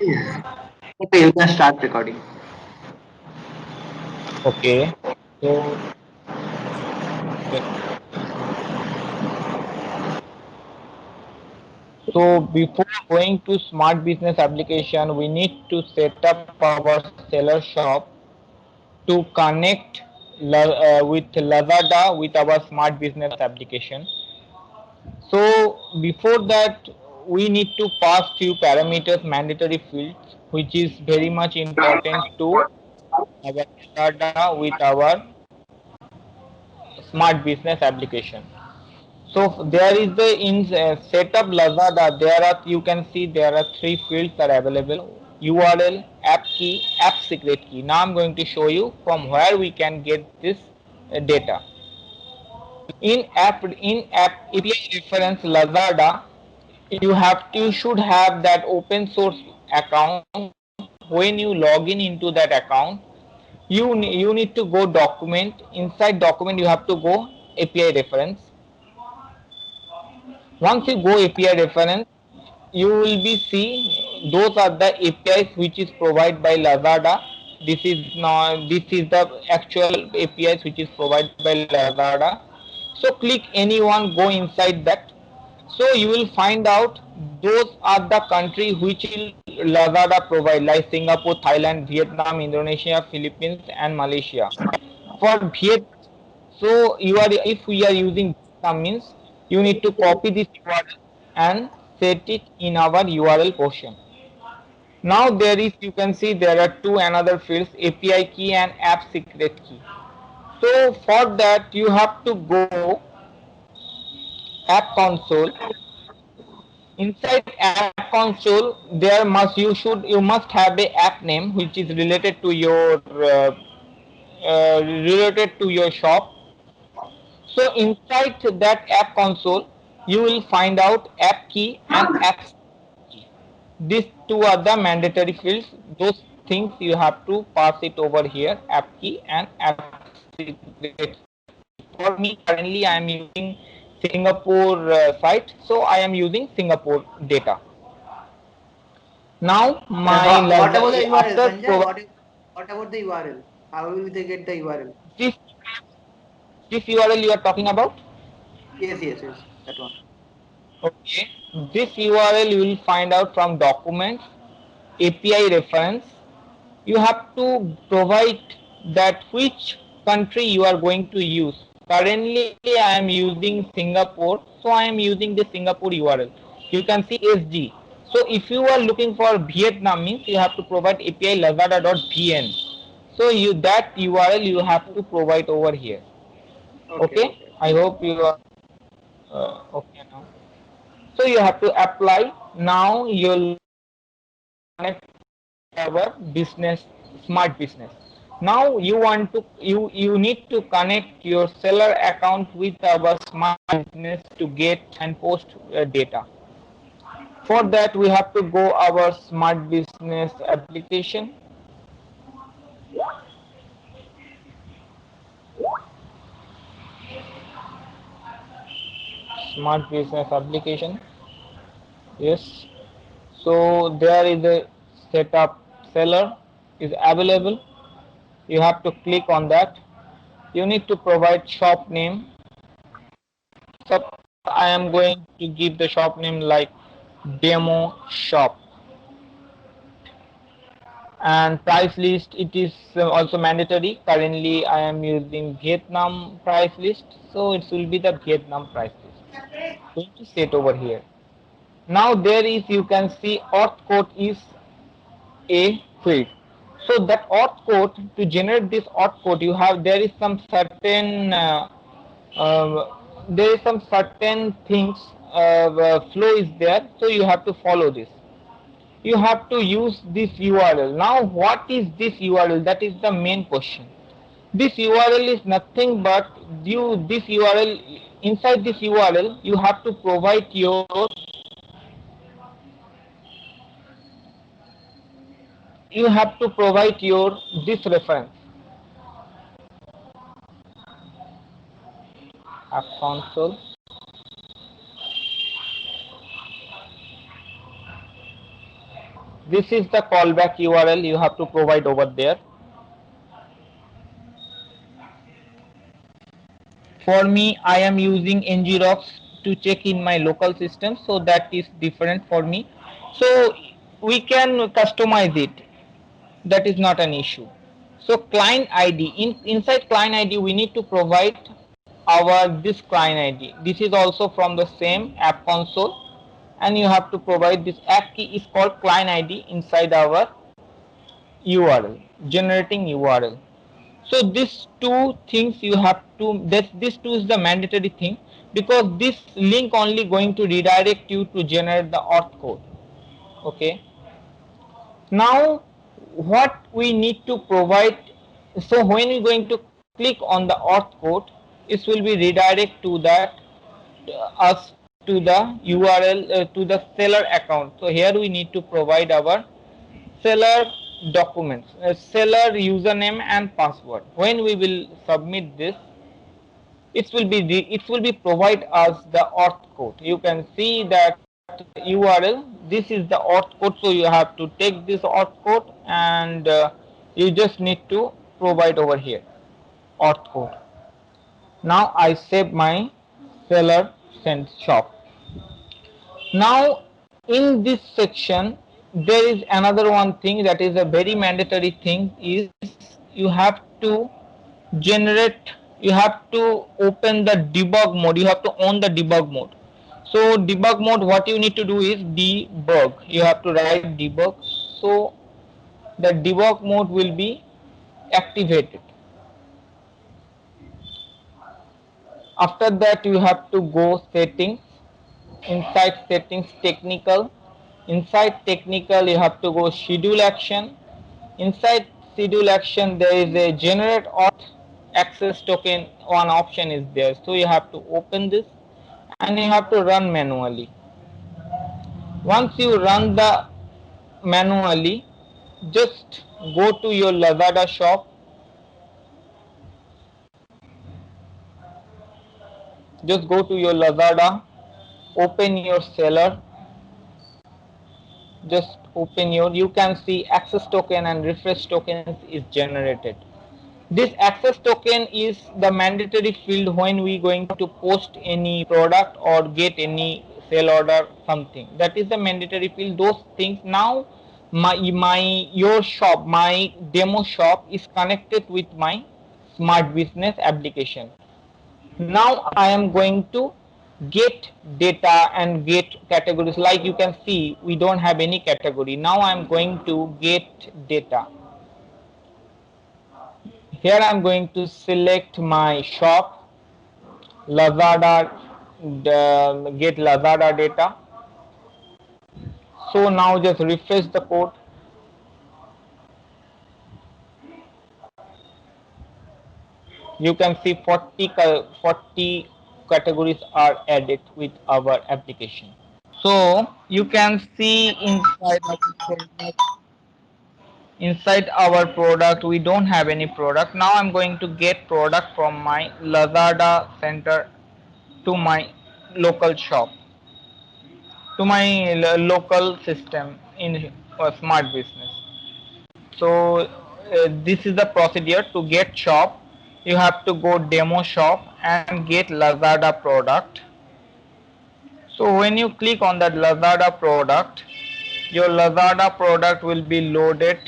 Okay, you can start recording. Okay. So, before going to smart business application, we need to set up our seller shop to connect with Lazada with our smart business application. So before that, we need to pass few parameters, mandatory fields, which is very much important to our Lazada with our smart business application. So there is the in setup Lazada. There are, you can see there are three fields are available: URL, app key, app secret key. Now I'm going to show you from where we can get this data. In app API reference Lazada, you should have that open source account. When you log in into that account, you need to go document. Inside document you have to go API reference. Once you go API reference, you will be see those are the APIs which is provided by Lazada. This is the actual APIs which is provided by Lazada. So click anyone, go inside that. So you will find out those are the country which will Lazada provide, like Singapore, Thailand, Vietnam, Indonesia, Philippines and Malaysia. For Vietnam, so you are, if we are using Vietnam means you need to copy this URL and set it in our URL portion. Now there is, you can see there are two another fields, API key and app secret key. So for that you have to go app console. Inside app console there you must have a app name which is related to your shop. So inside that app console, you will find out app key and app key. These two are the mandatory fields. Those things you have to pass it over here, app key and app secret key. For me, currently I am using Singapore site, so I am using Singapore data. Now And my what about the URL, after Sanjay? provide What about the URL? How will they get the URL? this this URL you are talking about. Yes, yes, yes. That one. Okay, this URL you will find out from documents, API reference. You have to provide that which country you are going to use. Currently I am using Singapore, so I am using the Singapore URL. You can see SG. So if you are looking for Vietnam means you have to provide API lazada.vn. So you that URL you have to provide over here. Okay, Okay, okay, I hope you are okay now. So you have to apply. Now you'll connect our business, smart business. Now you want to you need to connect your seller account with our smart business to get and post data. For that we have to go our smart business application. Smart business application. Yes. So there is a setup seller is available. You have to click on that. You need to provide shop name. Suppose I am going to give the shop name like demo shop, and price list it is also mandatory. Currently I am using Vietnam price list, so it will be the Vietnam price list. Going to set over here. Now there is, you can see auth code is a field. So that auth code, to generate this auth code you have, there is some certain things, flow is there, so you have to follow this. You have to use this URL. Now what is this URL? That is the main question. This URL is nothing but this URL, inside this URL you have to provide your this reference, app console. This is the callback URL you have to provide over there. For me, I am using ngrok to check in my local system, so that is different for me. So we can customize it. That is not an issue. So client ID, inside client ID we need to provide our this client ID. This is also from the same app console, and you have to provide this app key is called client ID inside our URL, generating URL. So these two things you have to, this two is the mandatory thing, because this link only going to redirect you to generate the auth code. Okay. Now what we need to provide, so when we going to click on the auth code, it will be redirect to that us to the URL to the seller account. So here we need to provide our seller documents, seller username and password. When we will submit this, it will be provide us the auth code. You can see that URL, this is the auth code, so you have to take this auth code and you just need to provide over here auth code. Now I save my seller send shop. Now in this section there is another one thing that is a very mandatory thing, is you have to generate, you have to open the debug mode, you have to on the debug mode. So debug mode, what you need to do is debug, you have to write debug, so the debug mode will be activated. After that you have to go settings, inside settings technical, inside technical you have to go schedule action. Inside schedule action there is a generate auth access token, one option is there, so you have to open this and you have to run manually. Once you run the manually, just go to your Lazada shop, just go to your Lazada, open your seller, just open your, you can see access token and refresh tokens is generated. This access token is the mandatory field when we going to post any product or get any sale order something. That is the mandatory field, those things. Now my your shop, my demo shop is connected with my smart business application. Now I am going to get data and get categories. Like you can see, we don't have any category. Now I am going to get data. Here I am going to select my shop, Lazada, get Lazada data. So now just refresh the code. You can see 40 categories are added with our application. So you can see inside our product we don't have any product. Now I'm going to get product from my Lazada center to my local shop, to my local system in smart business. So this is the procedure to get shop. You have to go demo shop and get Lazada product. So when you click on that Lazada product, your Lazada product will be loaded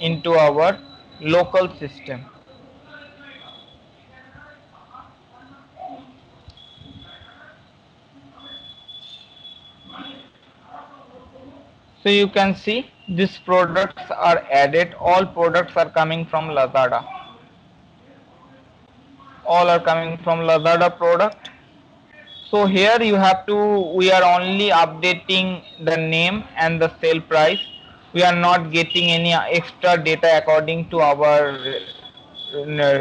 into our local system. So you can see these products are added, all products are coming from Lazada. All are coming from Lazada product. So here you have to, we are only updating the name and the sale price. We are not getting any extra data according to our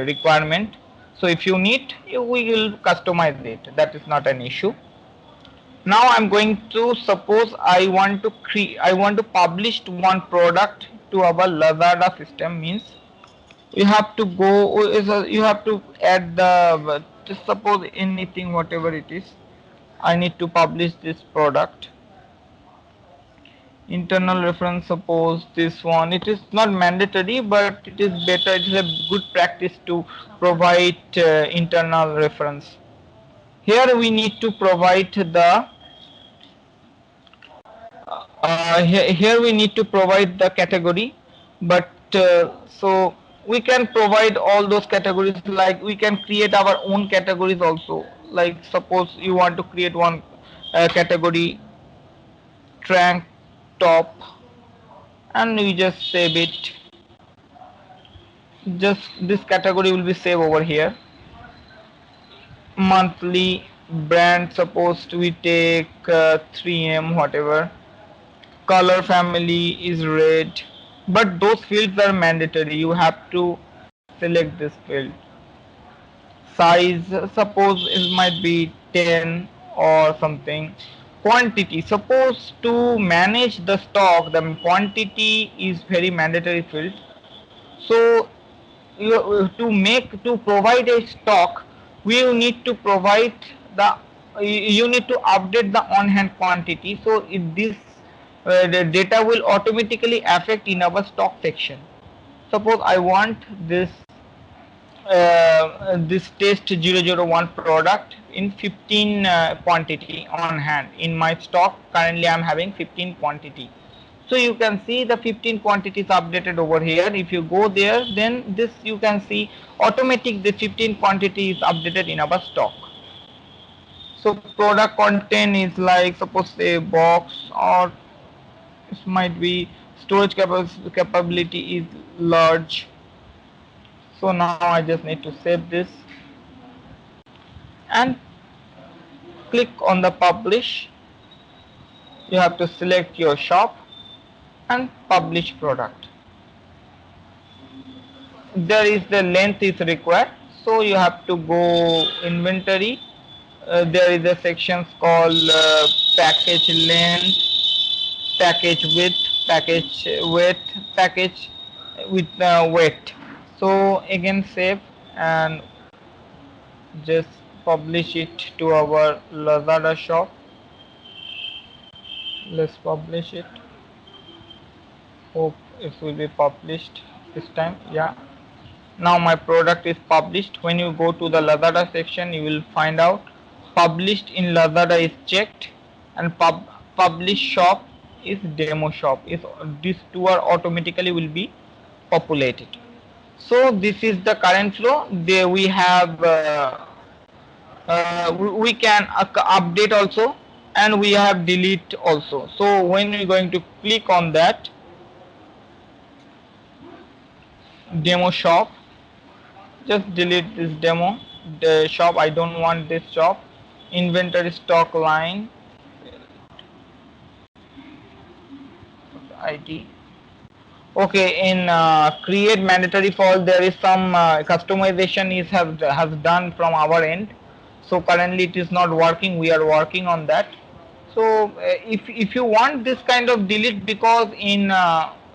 requirement. So if you need, we will customize it. That is not an issue. Now I'm going to, suppose I want to create, I want to publish one product to our Lazada system, means you have to go, you have to add the, just suppose anything, whatever it is. I need to publish this product. Internal reference, suppose this one, it is not mandatory, but it is better, it is a good practice to provide internal reference. Here we need to provide the here we need to provide the category, but so we can provide all those categories, like we can create our own categories also. Like suppose you want to create one category, trunk top, and we just save it. Just this category will be saved over here. Monthly brand, supposed we take 3M whatever. Color family is red, but those fields are mandatory, you have to select this field. Size, suppose it might be 10 or something. Quantity, suppose to manage the stock, the quantity is very mandatory field. So to provide a stock, we need to provide the, you need to update the on hand quantity, so this the data will automatically affect in our stock section. Suppose I want this test 001 product in 15 quantity on hand. In my stock currently I am having 15 quantity, so you can see the 15 quantities updated over here. If you go there, then this you can see automatic, the 15 quantity is updated in our stock. So product content is like, suppose say box, or it might be storage capability is large. So now I just need to save this and click on the publish. You have to select your shop and publish product. There is the length is required, so you have to go inventory. There is a section called package length, package width, package weight, package with weight. So again save and just publish it to our Lazada shop. Let's publish it. Hope it will be published this time. Yeah, now my product is published. When you go to the Lazada section, you will find out published in Lazada is checked, and publish shop is demo shop. Is these two are automatically will be populated. So this is the current flow. There we have we can update also, and we have delete also. So when we're going to click on that demo shop, just delete this demo, the shop, I don't want this shop. Inventory stock line ID. Okay, in create mandatory false, there is some customization is has done from our end. So currently it is not working, we are working on that. So if you want this kind of delete, because in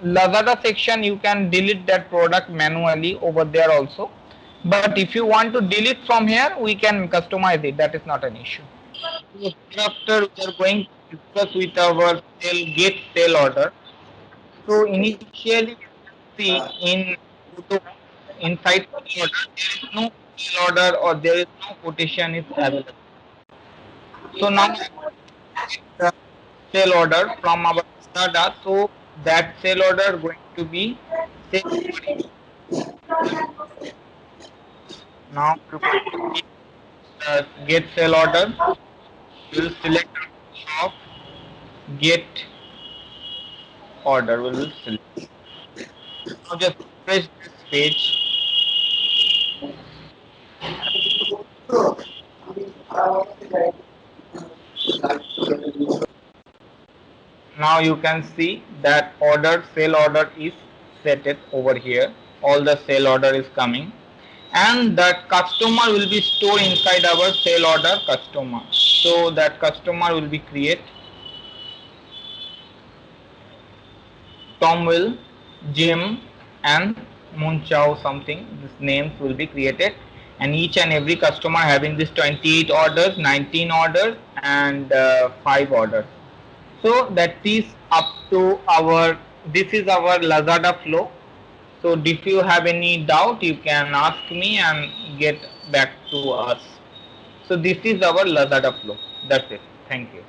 Lazada section you can delete that product manually over there also, but if you want to delete from here, we can customize it, that is not an issue. So after we are going to discuss with our get sale order. So initially see in photo, inside sale order there is no sale order or there is no quotation is available. So now the sale order from our Lazada, so that sale order going to be sale order. Now we're going to click get sale order. We will select shop, get order. We will select. Now just refresh this page. Now you can see that order, sale order is set it over here. All the sale order is coming, and that customer will be stored inside our sale order customer. So that customer will be create Tom Will, Jim, and Moonchow something. These names will be created, and each and every customer having this 28 orders, 19 orders, and 5 orders. So that is up So this is our Lazada flow. So if you have any doubt, you can ask me and get back to us. So this is our Lazada flow. That's it. Thank you.